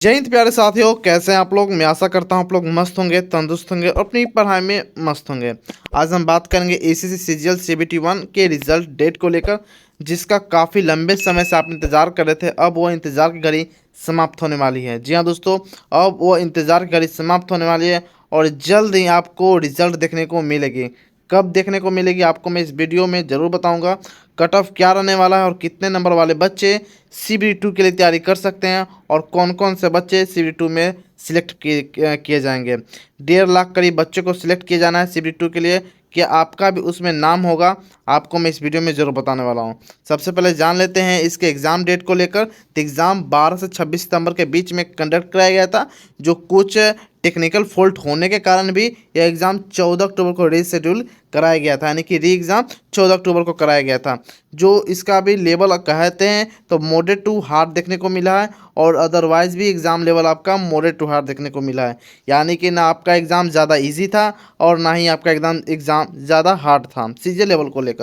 जय हिंद प्यारे साथियों, कैसे हैं आप लोग। मैं आशा करता हूं आप लोग मस्त होंगे, तंदुरुस्त होंगे और अपनी पढ़ाई में मस्त होंगे। आज हम बात करेंगे एसीसी सीजीएल सीबीटी 1 के रिजल्ट डेट को लेकर, जिसका काफ़ी लंबे समय से आप इंतज़ार कर रहे थे। अब वो इंतज़ार की घड़ी समाप्त होने वाली है। जी हाँ दोस्तों, अब वो इंतज़ार की घड़ी समाप्त होने वाली है और जल्द ही आपको रिजल्ट देखने को मिलेगी। कब देखने को मिलेगी आपको मैं इस वीडियो में ज़रूर बताऊंगा। कट ऑफ क्या रहने वाला है और कितने नंबर वाले बच्चे CBT2 के लिए तैयारी कर सकते हैं और कौन कौन से बच्चे CBT2 में सिलेक्ट किए जाएंगे। 1.5 लाख करीब बच्चों को सिलेक्ट किया जाना है CBT2 के लिए। कि आपका भी उसमें नाम होगा, आपको मैं इस वीडियो में ज़रूर बताने वाला हूँ। सबसे पहले जान लेते हैं इसके एग्ज़ाम डेट को लेकर। तो एग्ज़ाम 12 से 26 सितंबर के बीच में कंडक्ट कराया गया था, जो कुछ टेक्निकल फॉल्ट होने के कारण भी यह एग्ज़ाम 14 अक्टूबर को रीशेड्यूल कराया गया था, यानी कि री एग्ज़ाम 14 अक्टूबर को कराया गया था। जो इसका भी लेवल कहते हैं तो मॉडरेट टू हार्ड देखने को मिला है और अदरवाइज़ भी एग्ज़ाम लेवल आपका मॉडरेट टू हार्ड देखने को मिला है। यानी कि ना आपका एग्ज़ाम ज़्यादा इजी था और ना ही आपका एग्ज़ाम ज़्यादा हार्ड था सीजे लेवल को लेकर।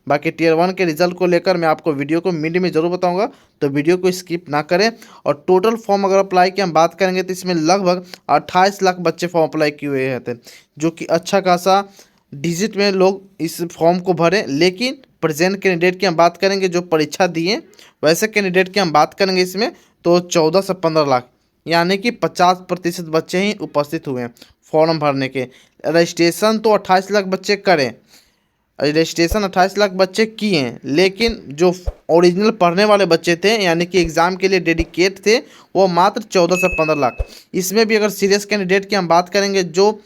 बाकी टीयर 1 के रिजल्ट को लेकर मैं आपको वीडियो को मिड में ज़रूर बताऊँगा, तो वीडियो को स्किप ना करें। और टोटल फॉर्म अगर अप्लाई की हम बात करेंगे तो इसमें लगभग 28 लाख बच्चे फॉर्म अप्लाई किए हुए थे, जो कि अच्छा खासा डिजिट में लोग इस फॉर्म को भरें। लेकिन प्रेजेंट कैंडिडेट की हम बात करेंगे जो परीक्षा दिए, वैसे कैंडिडेट की हम बात करेंगे इसमें तो 14 से 15 लाख, यानी कि 50% बच्चे ही उपस्थित हुए हैं फॉर्म भरने के। रजिस्ट्रेशन तो 28 लाख बच्चे करें, रजिस्ट्रेशन 28 लाख बच्चे किए हैं, लेकिन जो ओरिजिनल पढ़ने वाले बच्चे थे यानी कि एग्ज़ाम के लिए डेडिकेट थे, वो मात्र 14 से 15 लाख। इसमें भी अगर सीरियस कैंडिडेट की हम बात करेंगे जो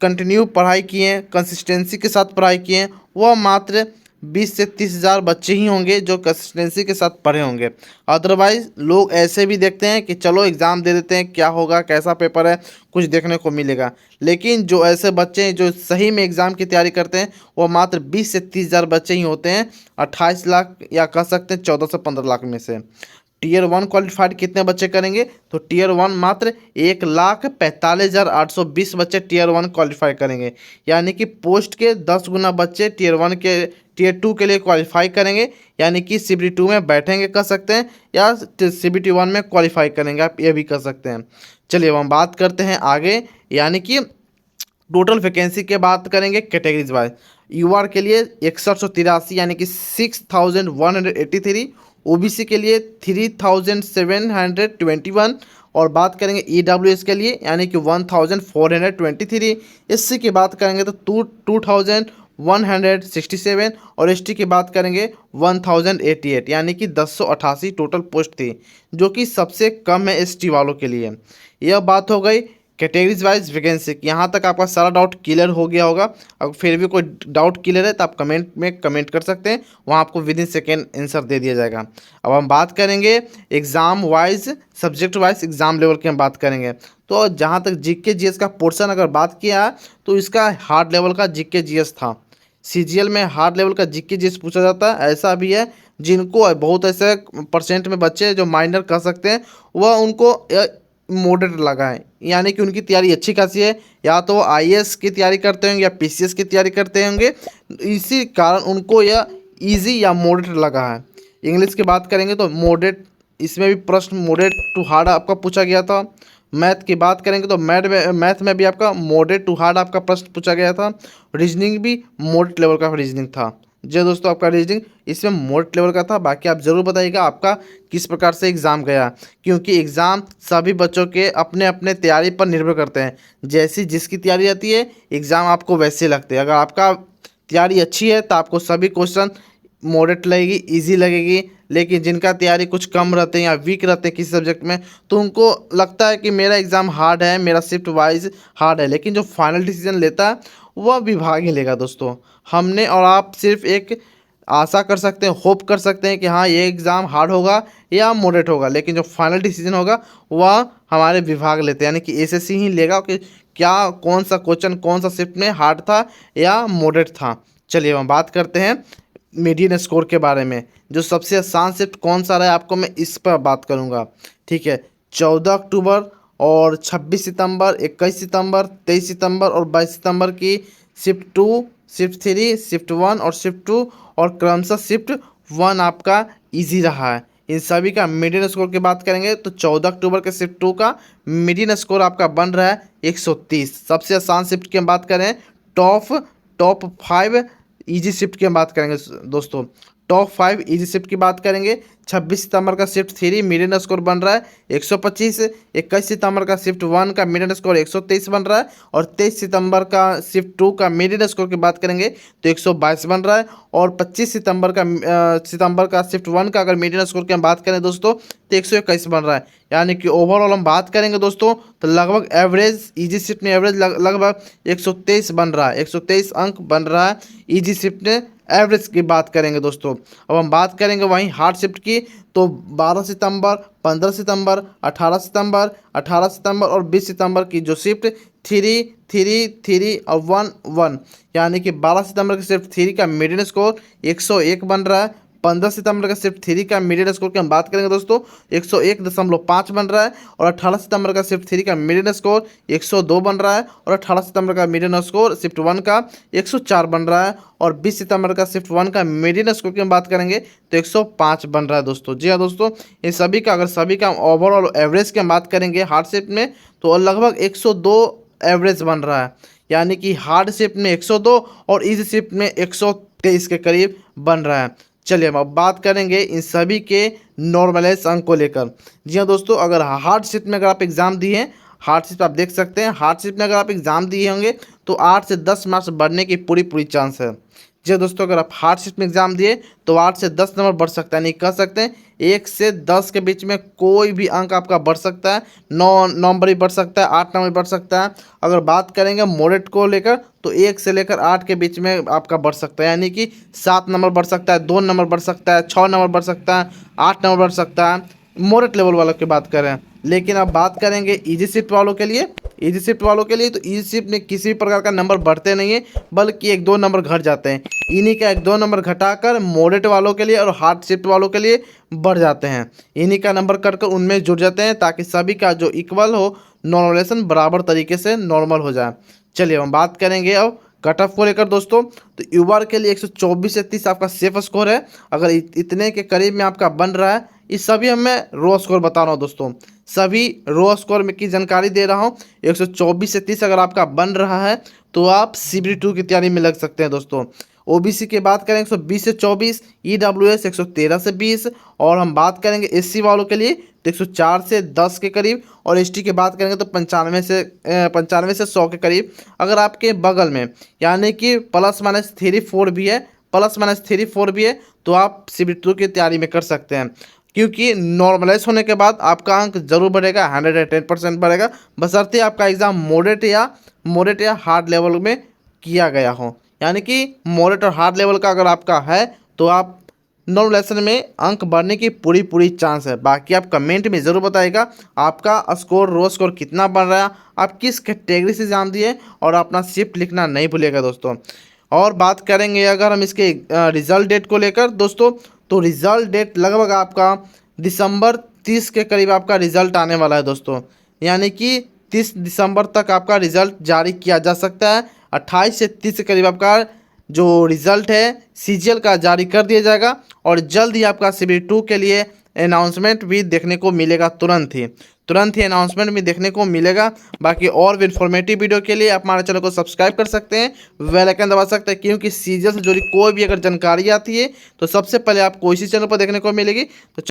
कंटिन्यू पढ़ाई किए हैं, कंसिस्टेंसी के साथ पढ़ाई किए हैं, वह मात्र 20 से 30 हज़ार बच्चे ही होंगे जो कंसिस्टेंसी के साथ पढ़े होंगे। अदरवाइज़ लोग ऐसे भी देखते हैं कि चलो एग्ज़ाम दे देते हैं, क्या होगा, कैसा पेपर है, कुछ देखने को मिलेगा। लेकिन जो ऐसे बच्चे हैं जो सही में एग्ज़ाम की तैयारी करते हैं, वो मात्र 20 से 30 हज़ार बच्चे ही होते हैं 28 लाख या कह सकते हैं 14 से 15 लाख में से। टीयर 1 क्वालिफाइड कितने बच्चे करेंगे, तो टीयर 1 मात्र 1,45,820 बच्चे टीयर 1 क्वालिफाई करेंगे। यानी कि पोस्ट के 10 गुना बच्चे टीयर 1 के टीयर 2 के लिए क्वालिफाई करेंगे, यानी कि CBT2 में बैठेंगे कह सकते हैं, या CBT1 में क्वालिफाई करेंगे, आप ये भी कर सकते हैं। चलिए अब हम बात करते हैं आगे, यानी कि टोटल वैकेंसी के बात करेंगे कैटेगरीज वाइज। यूआर के लिए 6183 यानी कि 6183, ओबीसी के लिए 3721 और बात करेंगे EWS के लिए यानी कि 1423। एससी की बात करेंगे तो 2167 और एसटी की बात करेंगे 1088, यानी कि 1088 टोटल पोस्ट थी, जो कि सबसे कम है एसटी वालों के लिए। यह बात हो गई कैटेगरीज वाइज वैकेंसी। यहाँ तक आपका सारा डाउट क्लियर हो गया होगा। अगर फिर भी कोई डाउट क्लियर है तो आप कमेंट में कमेंट कर सकते हैं, वहाँ आपको विद इन सेकेंड आंसर दे दिया जाएगा। अब हम बात करेंगे exam wise, subject wise exam level की हम बात करेंगे। तो जहाँ तक जीके जीएस का पोर्शन अगर बात किया तो इसका हार्ड लेवल का जीके जीएस था। सीजीएल में हार्ड लेवल का जीके जीएस पूछा जाता है। ऐसा भी है जिनको बहुत ऐसे परसेंट में बच्चे जो माइनर कर सकते हैं, वह उनको मॉडरेट लगा है, यानी कि उनकी तैयारी अच्छी खासी है। या तो वो आईएएस की तैयारी करते होंगे या पीसीएस की तैयारी करते होंगे, इसी कारण उनको यह इजी या मॉडरेट लगा है। इंग्लिश की बात करेंगे तो मॉडरेट, इसमें भी प्रश्न मॉडरेट टू हार्ड आपका पूछा गया था। मैथ की बात करेंगे तो मैथ में भी आपका मॉडरेट टू हार्ड आपका प्रश्न पूछा गया था। रीजनिंग भी मॉडरेट लेवल का रीजनिंग था। जो दोस्तों आपका रीजनिंग इसमें मॉडरेट लेवल का था। बाकी आप ज़रूर बताइएगा आपका किस प्रकार से एग्ज़ाम गया, क्योंकि एग्ज़ाम सभी बच्चों के अपने अपने तैयारी पर निर्भर करते हैं। जैसी जिसकी तैयारी रहती है एग्ज़ाम आपको वैसे लगते हैं। अगर आपका तैयारी अच्छी है तो आपको सभी क्वेश्चन मॉडरेट लगेगी, इजी लगेगी। लेकिन जिनका तैयारी कुछ कम रहते हैं या वीक रहते हैं किसी सब्जेक्ट में, तो उनको लगता है कि मेरा एग्ज़ाम हार्ड है, मेरा शिफ्ट वाइज हार्ड है। लेकिन जो फाइनल डिसीजन लेता है वह विभाग ही लेगा दोस्तों। हमने और आप सिर्फ एक आशा कर सकते हैं, होप कर सकते हैं कि हाँ ये एग्ज़ाम हार्ड होगा या मॉडरेट होगा, लेकिन जो फाइनल डिसीजन होगा वह हमारे विभाग लेते हैं, यानी कि एसएससी ही लेगा कि क्या कौन सा क्वेश्चन कौन सा शिफ्ट में हार्ड था या मॉडरेट था। चलिए हम बात करते हैं मीडियन स्कोर के बारे में। जो सबसे आसान शिफ्ट कौन सा रहा है आपको मैं इस पर बात करूंगा, ठीक है। 14 अक्टूबर और 26 सितंबर, 21 सितंबर, 23 सितंबर और 22 सितंबर की शिफ्ट 2, शिफ्ट 3, शिफ्ट 1 और शिफ्ट 2 और क्रमशः शिफ्ट 1 आपका इजी रहा है। इन सभी का मीडियन स्कोर की बात करेंगे तो 14 अक्टूबर के शिफ्ट 2 का मीडियन स्कोर आपका बन रहा है 130। सबसे आसान शिफ्ट की हम बात करें, टॉप टॉप 5 इजी शिफ्ट की हम बात करेंगे दोस्तों। टॉप 5 इजी शिफ्ट की बात करेंगे, 26 सितंबर का शिफ्ट 3 मीडियन स्कोर बन रहा है 125। 21 सितंबर का शिफ्ट 1 का मीडियन स्कोर 123 बन रहा है। और 23 सितंबर का शिफ्ट 2 का मीडियन स्कोर की बात करेंगे तो 122 बन रहा है। और 25 सितंबर का शिफ्ट 1 का अगर मीडियन स्कोर की हम बात करें दोस्तों तो 121 बन रहा है। यानी कि ओवरऑल हम बात करेंगे दोस्तों तो लगभग एवरेज इजी शिफ्ट में एवरेज लगभग 123 बन रहा है, 123 अंक बन रहा है इजी शिफ्ट में एवरेज की बात करेंगे दोस्तों। अब हम बात करेंगे वहीं हार्ड शिफ्ट की तो 12 सितंबर, 15 सितंबर, 18 सितंबर और 20 सितंबर की जो शिफ्ट 3 3 3 और 1 1, यानी कि 12 सितंबर की शिफ्ट 3 का मीडियन स्कोर 101 बन रहा है। 15 सितंबर का शिफ्ट 3 का मीडियन स्कोर की हम बात करेंगे दोस्तों 101.5 बन रहा है। और 18 सितंबर का शिफ्ट 3 का मीडियन स्कोर 102 बन रहा है। और 18 सितंबर का मीडियन स्कोर शिफ्ट 1 का 104 बन रहा है। और 20 सितंबर का शिफ्ट 1 का मीडियन स्कोर की हम बात करेंगे तो 105 बन रहा है दोस्तों। जी हाँ दोस्तों, इन सभी का अगर सभी का ओवरऑल एवरेज की हम बात करेंगे हार्ड शिफ्ट में तो लगभग 102 एवरेज बन रहा है। यानी कि हार्ड शिफ्ट में 102 और इजी शिफ्ट में 123 के करीब बन रहा है। चलिए हम अब बात करेंगे इन सभी के नॉर्मलाइज अंक को लेकर। जी हाँ दोस्तों, अगर हार्ड शिफ्ट में अगर आप एग्ज़ाम दिए हैं, हार्ड शिफ्ट आप देख सकते हैं, हार्ड शिफ्ट में अगर आप एग्ज़ाम दिए होंगे तो 8 से 10 मार्क्स बढ़ने की पूरी चांस है। जी हाँ दोस्तों, अगर आप हार्ड शिफ्ट में एग्जाम दिए तो 8 से 10 नंबर बढ़ सकता है, नहीं कह सकते हैं 1 से 10 के बीच में कोई भी अंक आपका बढ़ सकता है। 9 नंबर भी बढ़ सकता है, 8 नंबर बढ़ सकता है। अगर बात करेंगे मॉडरेट को लेकर तो 1 से लेकर 8 के बीच में आपका बढ़ सकता है, यानी कि 7 नंबर बढ़ सकता है, 2 नंबर बढ़ सकता है, 6 नंबर बढ़ सकता है, 8 नंबर बढ़ सकता है, मॉडरेट लेवल वालों की बात करें। लेकिन अब बात करेंगे इजी शिफ्ट वालों के लिए, इजी शिफ्ट वालों के लिए तो इजी शिफ्ट में किसी भी प्रकार का नंबर बढ़ते नहीं है, बल्कि 1-2 नंबर घट जाते हैं। इन्हीं का 1-2 नंबर घटाकर मॉडरेट वालों के लिए और हार्ड शिफ्ट वालों के लिए बढ़ जाते हैं। इन्हीं का नंबर कटकर उनमें जुड़ जाते हैं ताकि सभी का जो इक्वल हो, नॉर्मलाइजेशन बराबर तरीके से नॉर्मल हो जाए। चलिए हम बात करेंगे अब कट ऑफ को लेकर दोस्तों। तो युवा के लिए 124 से 30 आपका सेफ स्कोर है। अगर इतने के करीब में आपका बन रहा है, इस सभी मैं रो स्कोर बता रहा हूँ दोस्तों, सभी रो स्कोर में की जानकारी दे रहा हूँ। 124 से 30 अगर आपका बन रहा है तो आप CBT 2 की तैयारी में लग सकते हैं दोस्तों। OBC की बात करें 120 से 24, EWS 113 से 20, और हम बात करेंगे SC वालों के लिए तो 104 से 10 के करीब, और ST की बात करेंगे तो 95 से 100 के करीब। अगर आपके बगल में यानी कि +-3-4 भी है, +-3-4 भी है तो आप CBT 2 की तैयारी में कर सकते हैं, क्योंकि नॉर्मलाइज होने के बाद आपका अंक जरूर बढ़ेगा, 110% बढ़ेगा, बशर्ते आपका एग्ज़ाम मॉडरेट या हार्ड लेवल में किया गया हो। यानी कि मॉडरेट और हार्ड लेवल का अगर आपका है तो आप नॉर्मलाइजेशन में अंक बढ़ने की पूरी चांस है। बाकी आप कमेंट में ज़रूर बताइएगा आपका स्कोर रो स्कोर कितना बन रहा है, आप किस कैटेगरी से एग्जाम दिए, और अपना शिफ्ट लिखना नहीं भूलिएगा दोस्तों। और बात करेंगे अगर हम इसके रिज़ल्ट डेट को लेकर दोस्तों, तो रिज़ल्ट डेट लगभग आपका दिसंबर 30 के करीब आपका रिज़ल्ट आने वाला है दोस्तों। यानी कि 30 दिसंबर तक आपका रिज़ल्ट जारी किया जा सकता है। 28 से 30 के करीब आपका जो रिज़ल्ट है CGL का जारी कर दिया जाएगा, और जल्द ही आपका CBT 2 के लिए अनाउंसमेंट भी देखने को मिलेगा, तुरंत ही अनाउंसमेंट भी देखने को मिलेगा। बाकी और भी इन्फॉर्मेटिव वीडियो के लिए आप हमारे चैनल को सब्सक्राइब कर सकते हैं, बेल आइकन दबा सकते हैं, क्योंकि CGL से जुड़ी कोई भी अगर जानकारी आती है तो सबसे पहले आपको इसी चैनल पर देखने को मिलेगी। तो